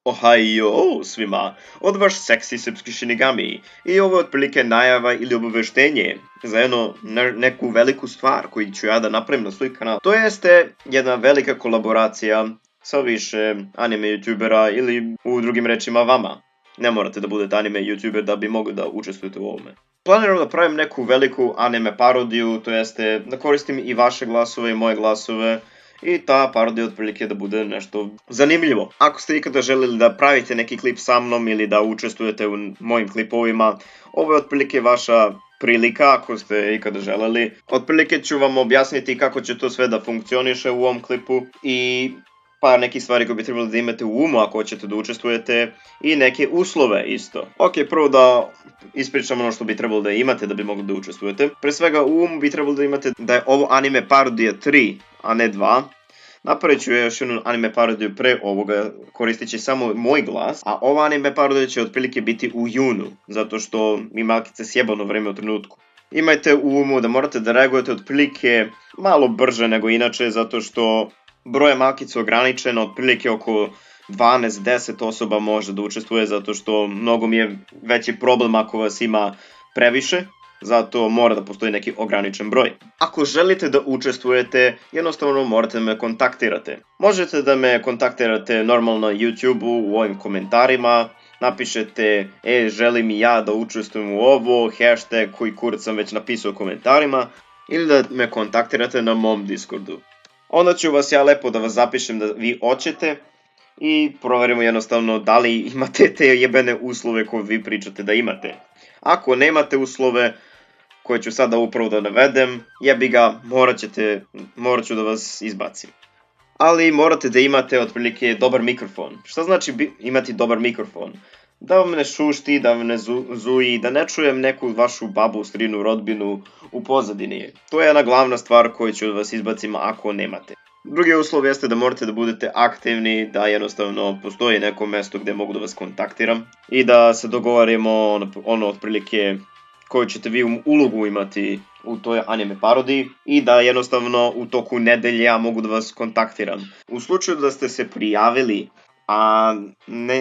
Ohajo svima, od vaš seksi srpski Shinigami i ovo je otprilike najava ili obaveštenje za neku veliku stvar koju ću ja da napravim na svoj kanal. To jeste jedna velika kolaboracija sa više anime youtubera ili u drugim rečima vama. Ne morate da budete anime youtuber da bi mogli da učestvujete u ovome. Planiram da pravim neku veliku anime parodiju, to jeste da koristim i vaše glasove i moje glasove i ta parodija otprilike da bude nešto zanimljivo. Ako ste ikada želeli da pravite neki klip sa mnom ili da učestvujete u mojim klipovima, ovo je otprilike vaša prilika ako ste ikada želeli. Otprilike ću vam objasniti kako će to sve da funkcioniše u ovom klipu i par nekih stvari koje bi trebali da imate u umu ako hoćete da učestvujete i neke uslove isto. Ok, prvo da ispričam ono što bi trebalo da imate da bi mogli da učestvujete. Pre svega u umu bi trebalo da imate da je ovo anime parodija 3, a ne 2. Napravit ću još jednu anime parodiju pre ovoga, koristit će samo moj glas, a ova anime parodija će otprilike biti u junu, zato što mi malkice sjebano vreme u trenutku. Imajte u umu da morate da reagujete otprilike malo brže nego inače, zato što broj malkice ograničen, otprilike oko 12-10 osoba može da učestvuje, zato što mnogo mi je veći problem ako vas ima previše. Zato mora da postoji neki ograničen broj. Ako želite da učestvujete, jednostavno morate da me kontaktirate. Možete da me kontaktirate normalno na YouTube-u, u ovim komentarima. Napišete, želim i ja da učestvujem u ovo, hashtag koji kurac sam već napisao u komentarima. Ili da me kontaktirate na mom Discordu. Onda ću vas ja lepo da vas zapišem da vi hoćete i proverimo jednostavno da li imate te jebene uslove koje vi pričate da imate. Ako nemate uslove koje ću sada upravo da navedem, jebi ga, morat ću da vas izbacim. Ali morate da imate otprilike dobar mikrofon. Šta znači imati dobar mikrofon? Da vam ne šušti, da vam ne zuji, da ne čujem neku vašu babu, strinu, rodbinu u pozadini. To je jedna glavna stvar koju ću da vas izbacim ako nemate. Drugi uslov jeste da morate da budete aktivni, da jednostavno postoji neko mesto gde mogu da vas kontaktiram i da se dogovarimo ono otprilike koju ćete vi ulogu imati u toj anime parodiji i da jednostavno u toku nedelje ja mogu da vas kontaktiram. U slučaju da ste se prijavili, a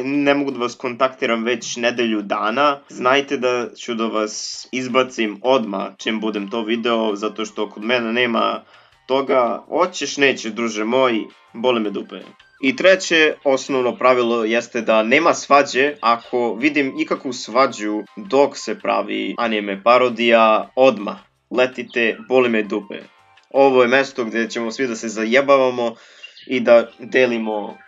ne mogu da vas kontaktiram već nedelju dana, znajte da ću da vas izbacim odmah čim budem to video, zato što kod mene nema toga, hoćeš nećeš druže moj, boli me dupe. I treće osnovno pravilo jeste da nema svađe. Ako vidim ikakvu svađu dok se pravi anime parodija, odmah letite, boli me dupe. Ovo je mesto gdje ćemo svi da se zajebavamo i da delimo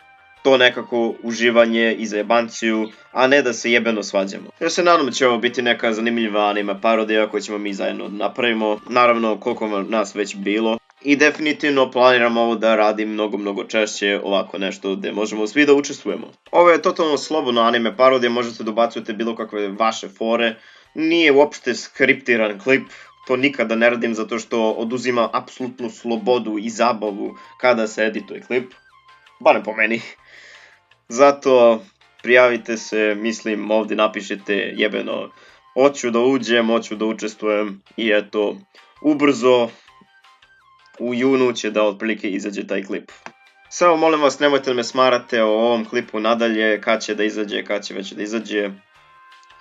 to nekako uživanje i zajebanciju, a ne da se jebeno svađamo. Ja se nadam da će ovo biti neka zanimljiva anime parodija koju ćemo mi zajedno napravimo. Naravno koliko nas već bilo. I definitivno planiram ovo da radim mnogo češće, ovako nešto gdje možemo svi da učestvujemo. Ovo je totalno slobodno anime parodija, možete da ubacujete bilo kakve vaše fore. Nije uopšte skriptiran klip, to nikada ne radim zato što oduzima apsolutnu slobodu i zabavu kada se edituje klip. Barem po meni. Zato prijavite se, mislim ovdje napišete jebeno hoću da uđem, hoću da učestvujem i eto, ubrzo u junu će da otprilike izađe taj klip. Samo molim vas nemojte da me smarate o ovom klipu nadalje, kad će da izađe, kad će već da izađe.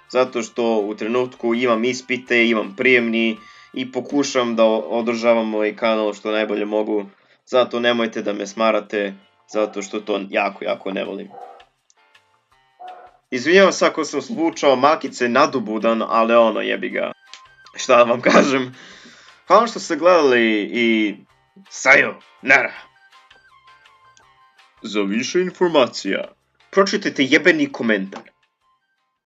Zato što u trenutku imam ispite, imam prijemni i pokušam da održavam ovaj kanal što najbolje mogu. Zato nemojte da me smarate, zato što to jako ne volim. Izvinjavam se ako sam zvučao malkice nadubudan, ali ono jebi ga. Šta da vam kažem? Hvala što ste gledali i sayonara. Za više informacija pročitajte jebeni komentar.